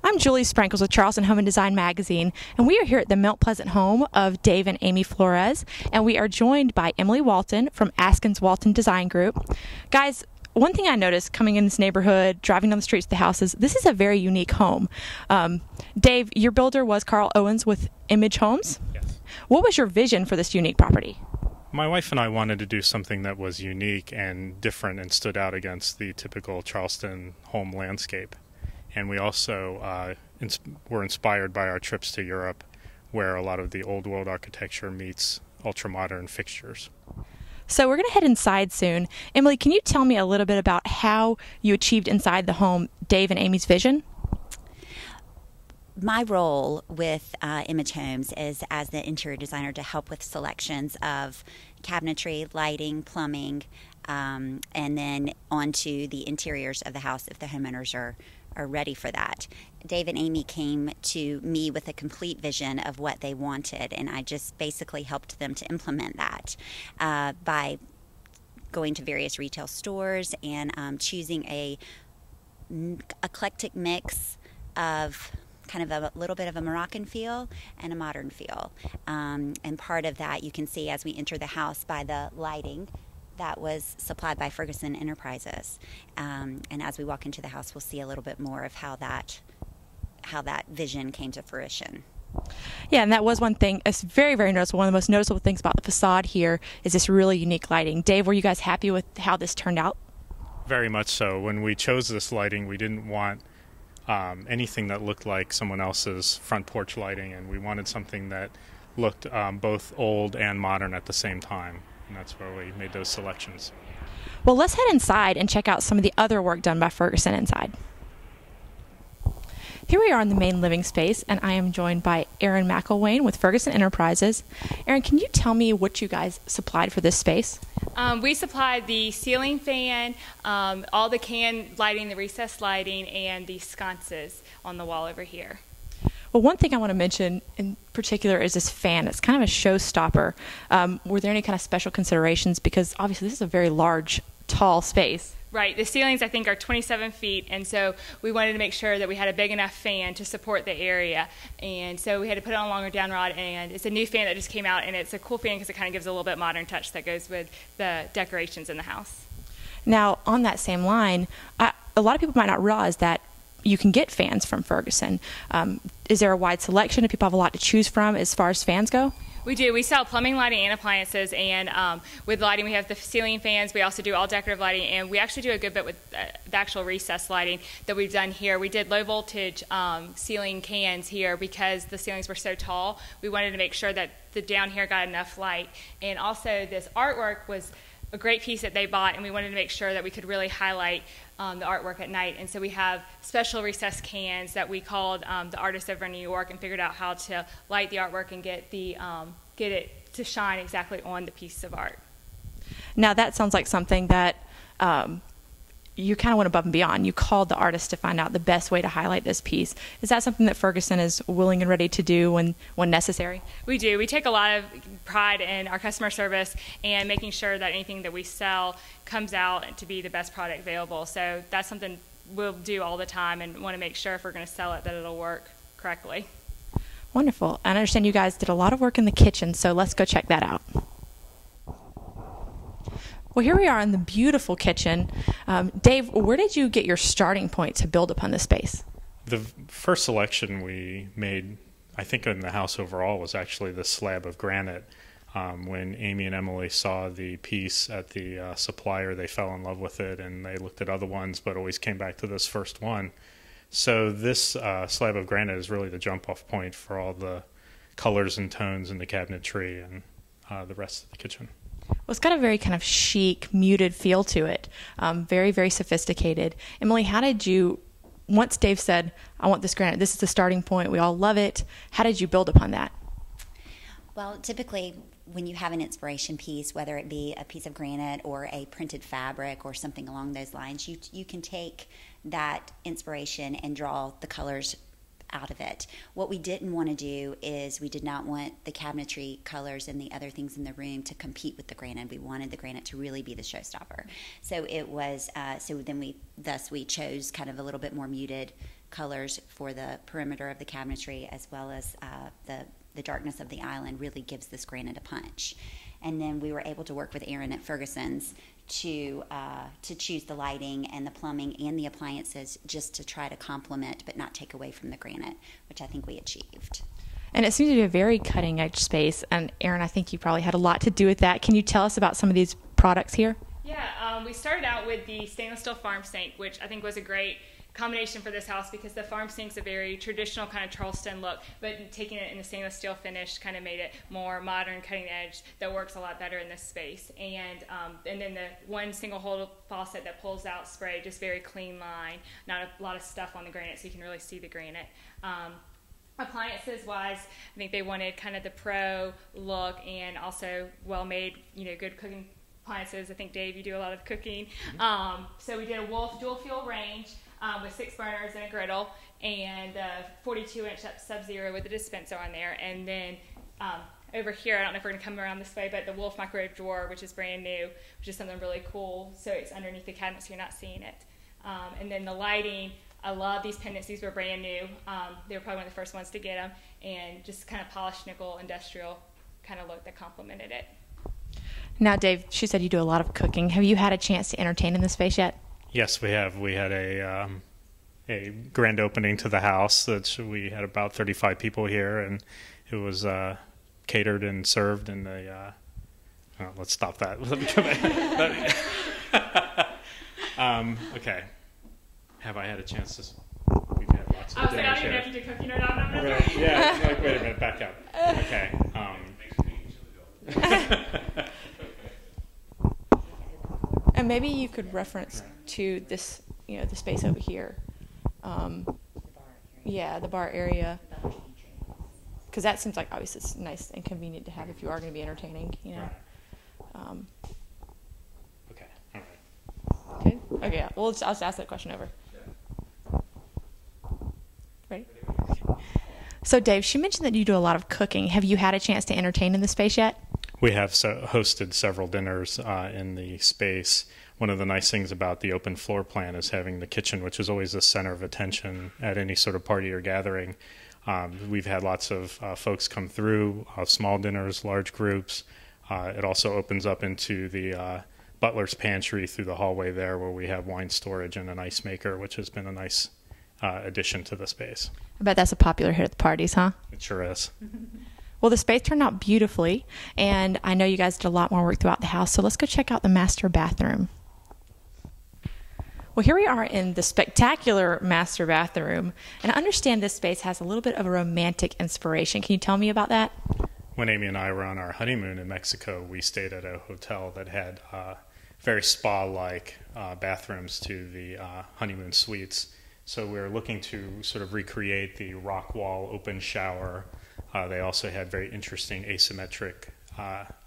I'm Julie Sprankles with Charleston Home and Design Magazine, and we are here at the Mount Pleasant home of Dave and Amy Florez, and we are joined by Emily Walton from Askins Walton Design Group. Guys, one thing I noticed coming in this neighborhood, driving down the streets of the houses, this is a very unique home. Dave, your builder was Carl Owens with Image Homes. Yes. What was your vision for this unique property? My wife and I wanted to do something that was unique and different and stood out against the typical Charleston home landscape. And we also were inspired by our trips to Europe, where a lot of the old world architecture meets ultra-modern fixtures. So we're going to head inside soon. Emily, can you tell me a little bit about how you achieved inside the home Dave and Amy's vision? My role with Image Homes is as the interior designer to help with selections of cabinetry, lighting, plumbing, and then onto the interiors of the house if the homeowners are ready for that. Dave and Amy came to me with a complete vision of what they wanted, and I just basically helped them to implement that by going to various retail stores and choosing a eclectic mix of kind of a little bit of a Moroccan feel and a modern feel. And part of that you can see as we enter the house by the lighting that was supplied by Ferguson Enterprises. And as we walk into the house, we'll see a little bit more of how that vision came to fruition. Yeah, and that was one thing. It's very, very noticeable. One of the most noticeable things about the facade here is this really unique lighting. Dave, were you guys happy with how this turned out? Very much so. When we chose this lighting, we didn't want anything that looked like someone else's front porch lighting, and we wanted something that looked both old and modern at the same time. And that's where we made those selections. Well, let's head inside and check out some of the other work done by Ferguson inside. Here we are in the main living space, and I am joined by Erin MacIlwaine with Ferguson Enterprises. Erin, can you tell me what you guys supplied for this space? We supplied the ceiling fan, all the can lighting, the recessed lighting, and the sconces on the wall over here. Well, one thing I want to mention in particular is this fan. It's kind of a showstopper. Were there any kind of special considerations? Because obviously this is a very large, tall space. Right. The ceilings, I think, are 27 feet, and so we wanted to make sure that we had a big enough fan to support the area. And so we had to put it on a longer down rod, and it's a new fan that just came out, and it's a cool fan because it kind of gives a little bit modern touch that goes with the decorations in the house. Now, on that same line, a lot of people might not realize that you can get fans from Ferguson. Is there a wide selection? Do people have a lot to choose from as far as fans go? We do. We sell plumbing, lighting, and appliances, and with lighting we have the ceiling fans. We also do all decorative lighting, and we actually do a good bit with the actual recessed lighting that we've done here. We did low voltage ceiling cans here because the ceilings were so tall. We wanted to make sure that the down here got enough light, and also this artwork was a great piece that they bought, and we wanted to make sure that we could really highlight the artwork at night. And so we have special recessed cans that we called the artists over in New York, and figured out how to light the artwork and get it to shine exactly on the piece of art. Now that sounds like something that you kind of went above and beyond. You called the artist to find out the best way to highlight this piece. Is that something that Ferguson is willing and ready to do when necessary? We do. We take a lot of pride in our customer service and making sure that anything that we sell comes out to be the best product available. So that's something we'll do all the time, and want to make sure if we're going to sell it that it'll work correctly. Wonderful. I understand you guys did a lot of work in the kitchen, so let's go check that out. Well, here we are in the beautiful kitchen. Dave, where did you get your starting point to build upon this space? The first selection we made, I think, in the house overall was actually the slab of granite. When Amy and Emily saw the piece at the supplier, they fell in love with it, and they looked at other ones but always came back to this first one. So this slab of granite is really the jump-off point for all the colors and tones in the cabinetry and the rest of the kitchen. Well, it's got a very kind of chic, muted feel to it. Very, very sophisticated. Emily, how did you, once Dave said, I want this granite, this is the starting point, we all love it, how did you build upon that? Well, typically when you have an inspiration piece, whether it be a piece of granite or a printed fabric or something along those lines, you can take that inspiration and draw the colors out of it. What we didn't want to do is we did not want the cabinetry colors and the other things in the room to compete with the granite. We wanted the granite to really be the showstopper. So it was, we chose kind of a little bit more muted colors for the perimeter of the cabinetry, as well as the darkness of the island really gives this granite a punch. And then we were able to work with Erin at Ferguson's to choose the lighting and the plumbing and the appliances just to try to complement but not take away from the granite, which I think we achieved. And it seems to be a very cutting edge space. And Erin, I think you probably had a lot to do with that. Can you tell us about some of these products here? Yeah, we started out with the stainless steel farm sink, which I think was a great combination for this house because the farm sink's a very traditional kind of Charleston look, but taking it in the stainless steel finish kind of made it more modern, cutting edge, that works a lot better in this space. And then the one single hole faucet that pulls out spray, just very clean line, not a lot of stuff on the granite, so you can really see the granite. Appliances wise, I think they wanted kind of the pro look and also well made, good cooking appliances. I think, Dave, you do a lot of cooking. So we did a Wolf dual fuel range with 6 burners and a griddle, and 42-inch Sub-Zero with a dispenser on there. And then over here, I don't know if we're going to come around this way, but the Wolf microwave drawer, which is brand new, which is something really cool. So it's underneath the cabinet, so you're not seeing it. And then the lighting, I love these pendants. These were brand new. They were probably one of the first ones to get them, and just kind of polished nickel industrial kind of look that complemented it. Now, Dave, she said you do a lot of cooking. Have you had a chance to entertain in this space yet? Yes, we have. We had a grand opening to the house. We had about 35 people here, and it was catered and served. And let's stop that. Let me come back. Okay. Have I had a chance to? We've had lots of dinners I don't even know if you did cooking or not. Yeah. Wait a minute. Back up. Okay. And maybe you could reference to this, the space over here. The bar area. Because that seems like obviously it's nice and convenient to have if you are going to be entertaining, Right. Okay. All right. Okay. Okay. Yeah. Well, I'll just ask that question over. Ready? So, Dave, she mentioned that you do a lot of cooking. Have you had a chance to entertain in the space yet? We have hosted several dinners in the space. One of the nice things about the open floor plan is having the kitchen, which is always the center of attention at any sort of party or gathering. We've had lots of folks come through, small dinners, large groups. It also opens up into the butler's pantry through the hallway there, where we have wine storage and an ice maker, which has been a nice addition to the space. I bet that's a popular hit at the parties, huh? It sure is. Well, the space turned out beautifully, and I know you guys did a lot more work throughout the house, so let's go check out the master bathroom. Well, here we are in the spectacular master bathroom, and I understand this space has a little bit of a romantic inspiration. Can you tell me about that? When Amy and I were on our honeymoon in Mexico, we stayed at a hotel that had very spa-like bathrooms to the honeymoon suites. So we were looking to sort of recreate the rock wall open shower. They also had very interesting asymmetric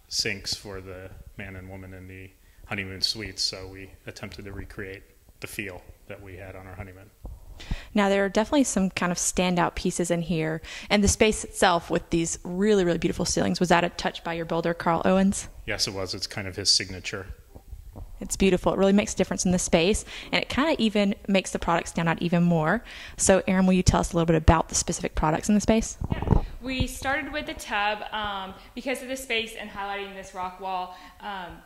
sinks for the man and woman in the honeymoon suites. So we attempted to recreate the feel that we had on our honeymoon. Now, there are definitely some kind of standout pieces in here. And the space itself with these really, really beautiful ceilings, was that a touch by your builder, Carl Owens? Yes, it was. It's kind of his signature. It's beautiful. It really makes a difference in the space, and it kind of even makes the products stand out even more. So, Erin, will you tell us a little bit about the specific products in the space? Yeah. We started with the tub because of the space and highlighting this rock wall.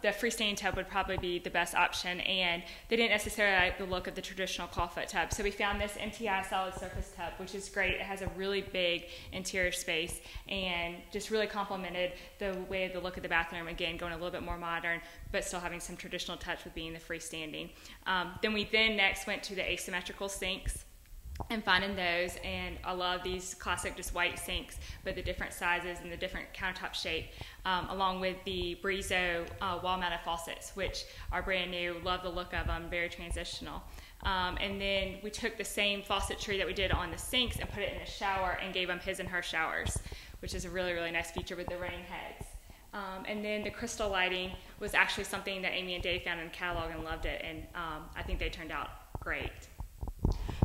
The freestanding tub would probably be the best option, and they didn't necessarily like the look of the traditional clawfoot tub. So we found this MTI solid surface tub, which is great. It has a really big interior space and just really complemented the way the look of the bathroom. Again, going a little bit more modern, but still having some traditional touch with being the freestanding. Then we next went to the asymmetrical sinks and finding those, and I love these classic just white sinks, but the different sizes and the different countertop shape, along with the Brizo wall-mounted faucets, which are brand new. Love the look of them, very transitional. And then we took the same faucetry that we did on the sinks and put it in the shower and gave them his and her showers, which is a really, really nice feature with the rain heads. And then the crystal lighting was actually something that Amy and Dave found in the catalog and loved it, and I think they turned out great.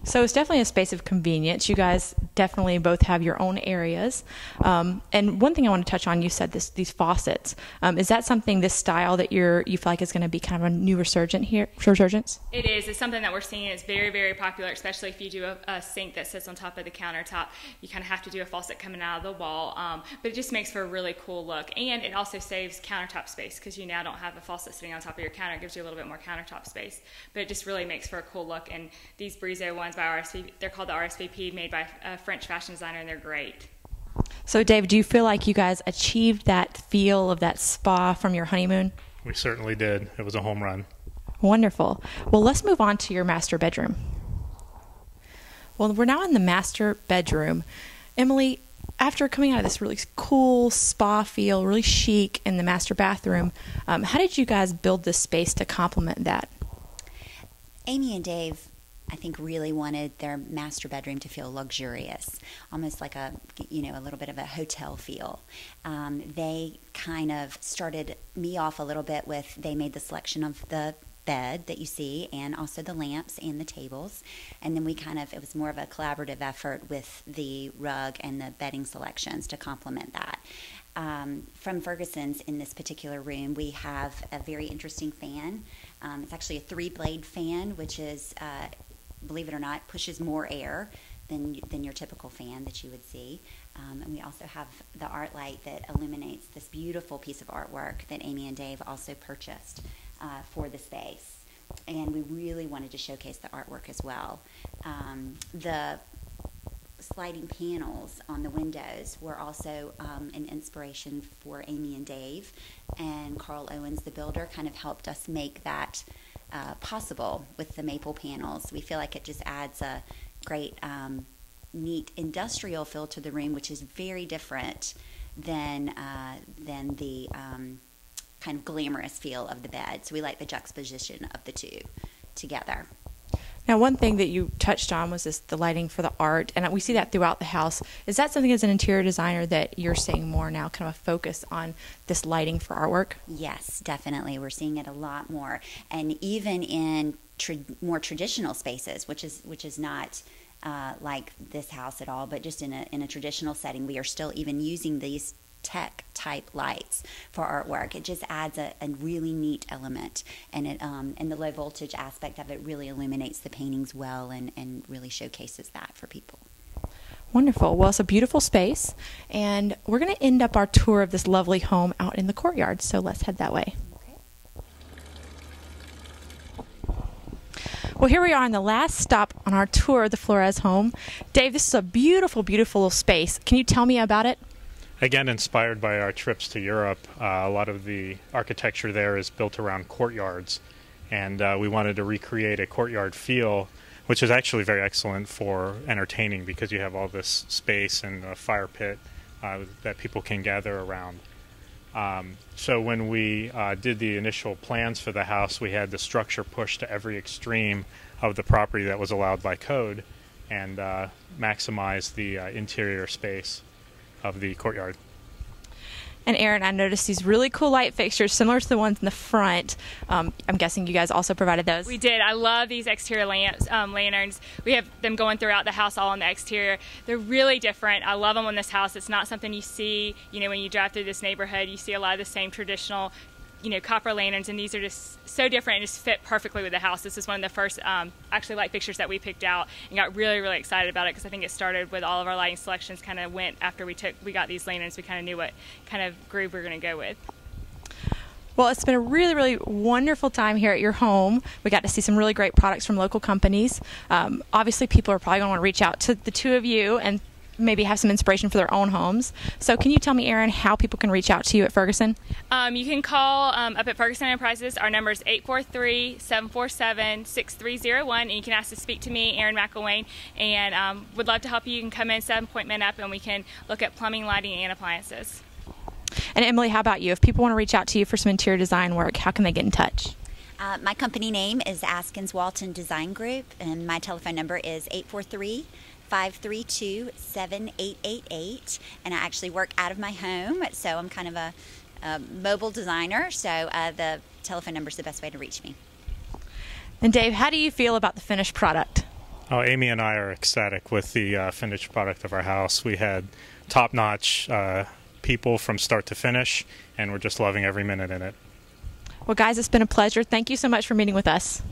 So it's definitely a space of convenience. You guys definitely both have your own areas. And one thing I want to touch on, you said these faucets. Is that something, this style, that you feel like is going to be kind of a new resurgence? It is. It's something that we're seeing is very, very popular, especially if you do a sink that sits on top of the countertop. You kind of have to do a faucet coming out of the wall. But it just makes for a really cool look. And it also saves countertop space because you now don't have a faucet sitting on top of your counter. It gives you a little bit more countertop space. But it just really makes for a cool look. And these Brizo ones by RSVP, they're called the RSVP, made by a French fashion designer, and they're great. So Dave, do you feel like you guys achieved that feel of that spa from your honeymoon? We certainly did. It was a home run. Wonderful. Well, let's move on to your master bedroom. Well, we're now in the master bedroom. Emily, after coming out of this really cool spa feel, really chic in the master bathroom, how did you guys build this space to complement that? Amy and Dave, I think, really wanted their master bedroom to feel luxurious, almost like a little bit of a hotel feel. They kind of started me off a little bit with, they made the selection of the bed that you see and also the lamps and the tables. And then it was more of a collaborative effort with the rug and the bedding selections to complement that. From Ferguson's, in this particular room, we have a very interesting fan. It's actually a 3-blade fan, which is, believe it or not, pushes more air than your typical fan that you would see. And we also have the art light that illuminates this beautiful piece of artwork that Amy and Dave also purchased for the space. And we really wanted to showcase the artwork as well. The sliding panels on the windows were also an inspiration for Amy and Dave, and Carl Owens, the builder, kind of helped us make that possible with the maple panels. We feel like it just adds a great, neat industrial feel to the room, which is very different than the kind of glamorous feel of the bed. So we like the juxtaposition of the two together. Now, one thing that you touched on was the lighting for the art, and we see that throughout the house. Is that something as an interior designer that you're seeing more now, kind of a focus on this lighting for artwork? Yes, definitely. We're seeing it a lot more. And even in more traditional spaces, which is not like this house at all, but just in a traditional setting, we are still even using these tech type lights for artwork. It just adds a really neat element, and it and the low voltage aspect of it really illuminates the paintings well and really showcases that for people. Wonderful. Well, it's a beautiful space, and we're going to end up our tour of this lovely home out in the courtyard, so let's head that way. Well, here we are on the last stop on our tour of the Florez home. Dave, this is a beautiful, beautiful space. Can you tell me about it? Again, inspired by our trips to Europe, a lot of the architecture there is built around courtyards, and we wanted to recreate a courtyard feel, which is actually very excellent for entertaining because you have all this space and a fire pit that people can gather around. So when we did the initial plans for the house, we had the structure pushed to every extreme of the property that was allowed by code and maximize the interior space of the courtyard. And Erin, I noticed these really cool light fixtures similar to the ones in the front. I'm guessing you guys also provided those. We did. I love these exterior lamps, lanterns. We have them going throughout the house, all on the exterior. They're really different. I love them on this house. It's not something you see, when you drive through this neighborhood. You see a lot of the same traditional, copper lanterns, and these are just so different and just fit perfectly with the house. This is one of the first actually light fixtures that we picked out and got really, really excited about it because I think it started with all of our lighting selections kind of went after we got these lanterns. We kind of knew what kind of groove we were going to go with. Well, it's been a really, really wonderful time here at your home. We got to see some really great products from local companies. Obviously, people are probably going to want to reach out to the two of you and maybe have some inspiration for their own homes. So can you tell me, Erin, how people can reach out to you at Ferguson? You can call up at Ferguson Enterprises. Our number is 843-747-6301, and you can ask to speak to me, Erin MacIlwaine, and would love to help you. You can come in, set an appointment up, and we can look at plumbing, lighting, and appliances. And Emily, how about you? If people want to reach out to you for some interior design work, how can they get in touch? My company name is Askins Walton Design Group, and my telephone number is 843-532-7888, and I actually work out of my home, so I'm kind of a mobile designer, so the telephone number is the best way to reach me. And Dave, how do you feel about the finished product? Oh, Amy and I are ecstatic with the finished product of our house. We had top-notch people from start to finish, and we're just loving every minute in it. Well, guys, it's been a pleasure. Thank you so much for meeting with us.